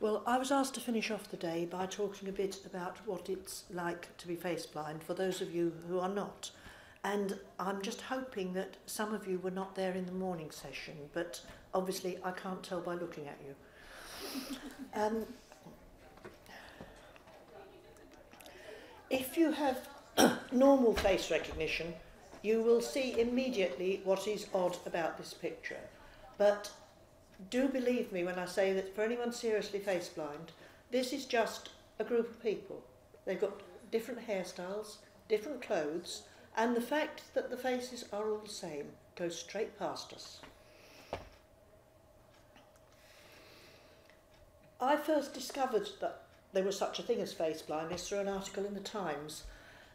Well, I was asked to finish off the day by talking a bit about what it's like to be face blind for those of you who are not. And I'm just hoping that some of you were not there in the morning session, but obviously I can't tell by looking at you. If you have normal face recognition, you will see immediately what is odd about this picture. But do believe me when I say that for anyone seriously face blind, this is just a group of people. They've got different hairstyles, different clothes, and the fact that the faces are all the same goes straight past us. I first discovered that there was such a thing as face blindness through an article in the Times,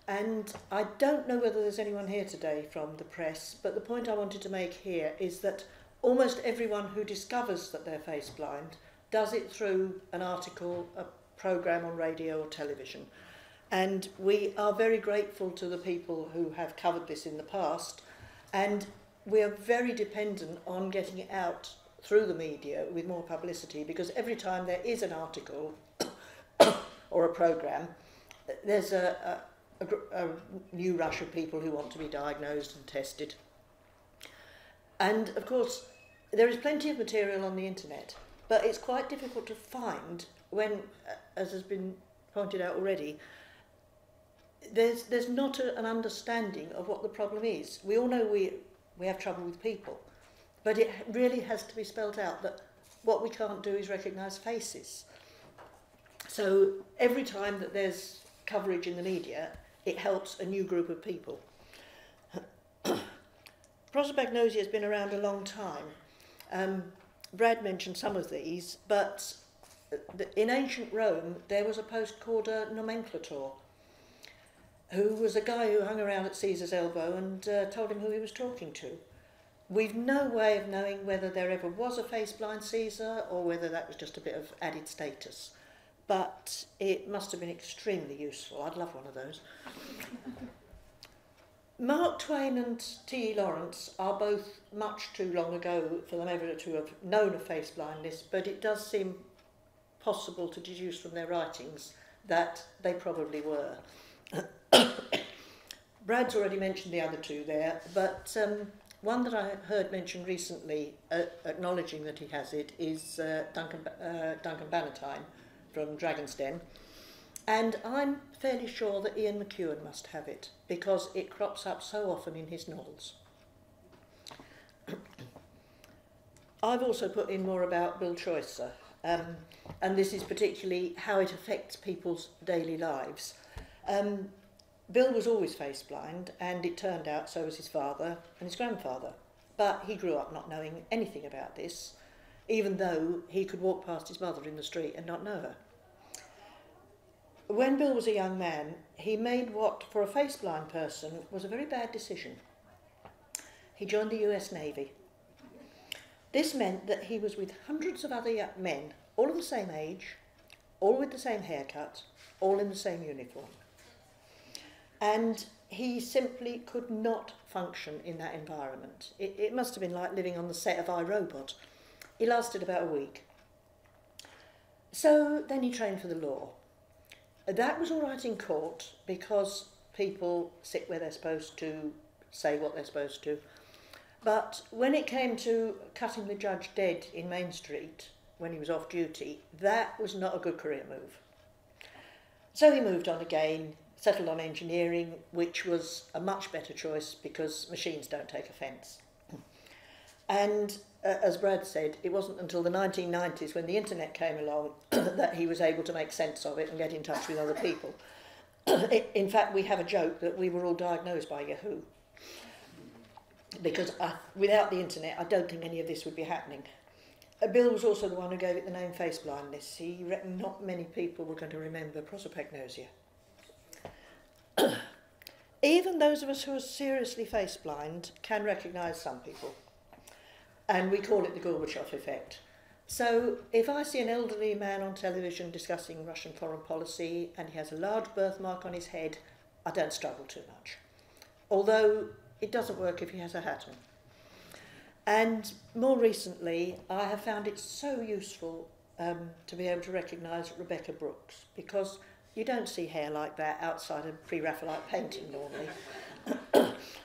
and I don't know whether there's anyone here today from the press, but the point I wanted to make here is that almost everyone who discovers that they're face blind does it through an article, a programme on radio or television. And we are very grateful to the people who have covered this in the past, and we are very dependent on getting it out through the media with more publicity, because every time there is an article or a programme, there's a new rush of people who want to be diagnosed and tested. And of course, there is plenty of material on the internet, but it's quite difficult to find when, as has been pointed out already, there's not an understanding of what the problem is. We all know we have trouble with people, but it really has to be spelt out that what we can't do is recognise faces. So every time that there's coverage in the media, it helps a new group of people. Prosopagnosia has been around a long time. Brad mentioned some of these, but in ancient Rome there was a post called a nomenclator, who was a guy who hung around at Caesar's elbow and told him who he was talking to. We've no way of knowing whether there ever was a face-blind Caesar or whether that was just a bit of added status, but it must have been extremely useful. I'd love one of those. Mark Twain and T.E. Lawrence are both much too long ago for them ever to have known of face blindness, but it does seem possible to deduce from their writings that they probably were. Brad's already mentioned the other two there, but one that I heard mentioned recently, acknowledging that he has it, is Duncan Bannatyne from Dragon's Den. And I'm fairly sure that Ian McEwan must have it, because it crops up so often in his novels. I've also put in more about Bill Choicer, and this is particularly how it affects people's daily lives. Bill was always face blind, and it turned out so was his father and his grandfather. But he grew up not knowing anything about this, even though he could walk past his mother in the street and not know her. When Bill was a young man, he made what, for a face-blind person, was a very bad decision. He joined the US Navy. This meant that he was with hundreds of other young men, all of the same age, all with the same haircut, all in the same uniform. And he simply could not function in that environment. It must have been like living on the set of iRobot. He lasted about a week. So then he trained for the law. That was all right in court because people sit where they're supposed to, say what they're supposed to. But when it came to cutting the judge dead in Main Street when he was off duty, that was not a good career move. So he moved on again, settled on engineering, which was a much better choice because machines don't take offence. And as Brad said, it wasn't until the 1990s when the internet came along that he was able to make sense of it and get in touch with other people. In fact, we have a joke that we were all diagnosed by Yahoo. Because without the internet, I don't think any of this would be happening. Bill was also the one who gave it the name face blindness. He reckoned not many people were going to remember prosopagnosia. Even those of us who are seriously face blind can recognise some people. And we call it the Gorbachev effect. So if I see an elderly man on television discussing Russian foreign policy and he has a large birthmark on his head, I don't struggle too much. Although it doesn't work if he has a hat on. And more recently, I have found it so useful to be able to recognise Rebecca Brooks, because you don't see hair like that outside a pre-Raphaelite painting normally.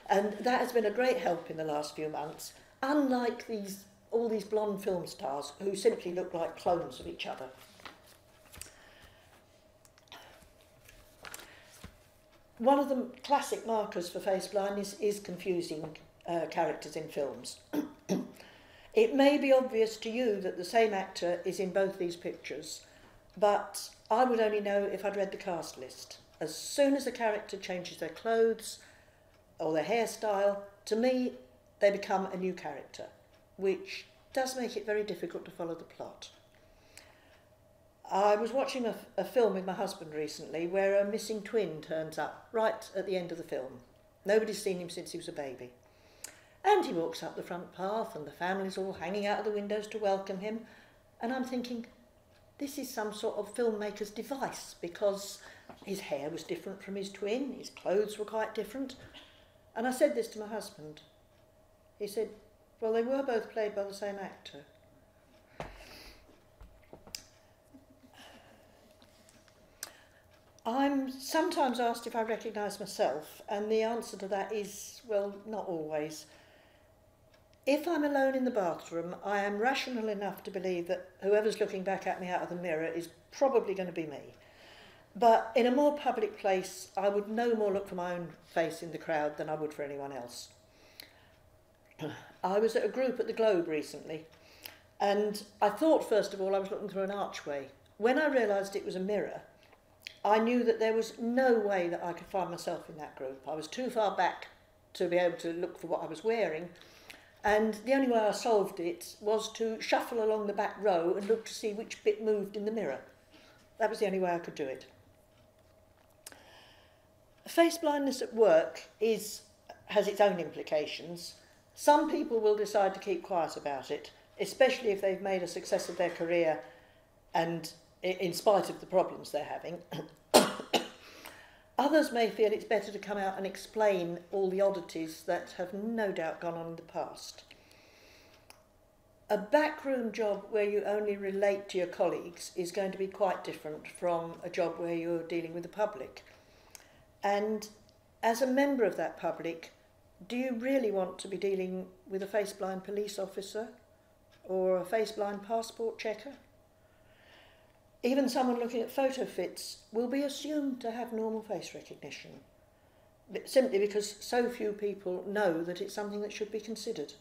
And that has been a great help in the last few months, unlike all these blonde film stars who simply look like clones of each other. One of the classic markers for face blindness is confusing characters in films. It may be obvious to you that the same actor is in both these pictures, but I would only know if I'd read the cast list. As soon as a character changes their clothes or their hairstyle, to me, they become a new character, which does make it very difficult to follow the plot. I was watching a film with my husband recently where a missing twin turns up right at the end of the film. Nobody's seen him since he was a baby. And he walks up the front path and the family's all hanging out of the windows to welcome him. And I'm thinking, this is some sort of filmmaker's device, because his hair was different from his twin, his clothes were quite different. And I said this to my husband. He said, well, they were both played by the same actor. I'm sometimes asked if I recognise myself, and the answer to that is, well, not always. If I'm alone in the bathroom, I am rational enough to believe that whoever's looking back at me out of the mirror is probably going to be me. But in a more public place, I would no more look for my own face in the crowd than I would for anyone else. I was at a group at the Globe recently, and I thought, first of all, I was looking through an archway. When I realised it was a mirror, I knew that there was no way that I could find myself in that group. I was too far back to be able to look for what I was wearing, and the only way I solved it was to shuffle along the back row and look to see which bit moved in the mirror. That was the only way I could do it. Face blindness at work has its own implications. Some people will decide to keep quiet about it, especially if they've made a success of their career and in spite of the problems they're having. Others may feel it's better to come out and explain all the oddities that have no doubt gone on in the past. A backroom job where you only relate to your colleagues is going to be quite different from a job where you're dealing with the public. And as a member of that public, do you really want to be dealing with a face-blind police officer or a face-blind passport checker? Even someone looking at photo fits will be assumed to have normal face recognition, simply because so few people know that it's something that should be considered.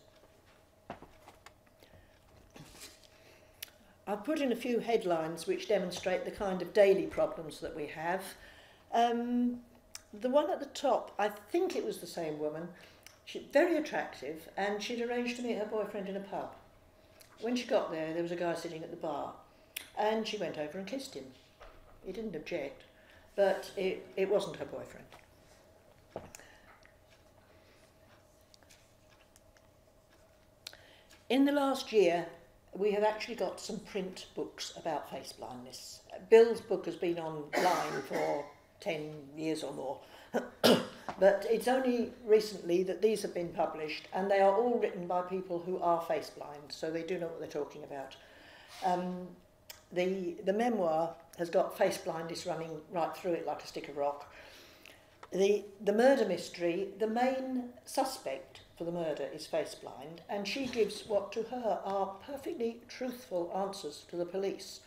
I've put in a few headlines which demonstrate the kind of daily problems that we have. The one at the top, I think it was the same woman. She's very attractive, and she'd arranged to meet her boyfriend in a pub. When she got there, there was a guy sitting at the bar, and she went over and kissed him. He didn't object, but it wasn't her boyfriend. In the last year, we have actually got some print books about face blindness. Bill's book has been online for 10 years or more, but it's only recently that these have been published, and they are all written by people who are face blind, so they do know what they're talking about. The memoir has got face blindness running right through it like a stick of rock. The murder mystery, the main suspect for the murder is face blind, and she gives what to her are perfectly truthful answers to the police,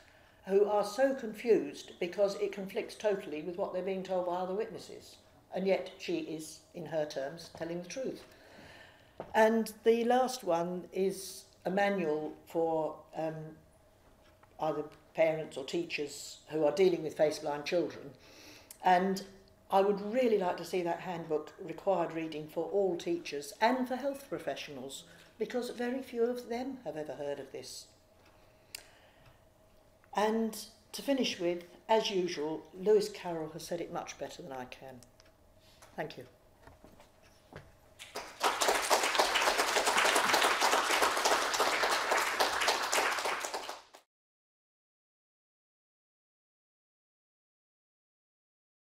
who are so confused because it conflicts totally with what they're being told by other witnesses. And yet she is, in her terms, telling the truth. And the last one is a manual for either parents or teachers who are dealing with face-blind children. And I would really like to see that handbook required reading for all teachers and for health professionals, because very few of them have ever heard of this. And to finish with, as usual, Lewis Carroll has said it much better than I can. Thank you.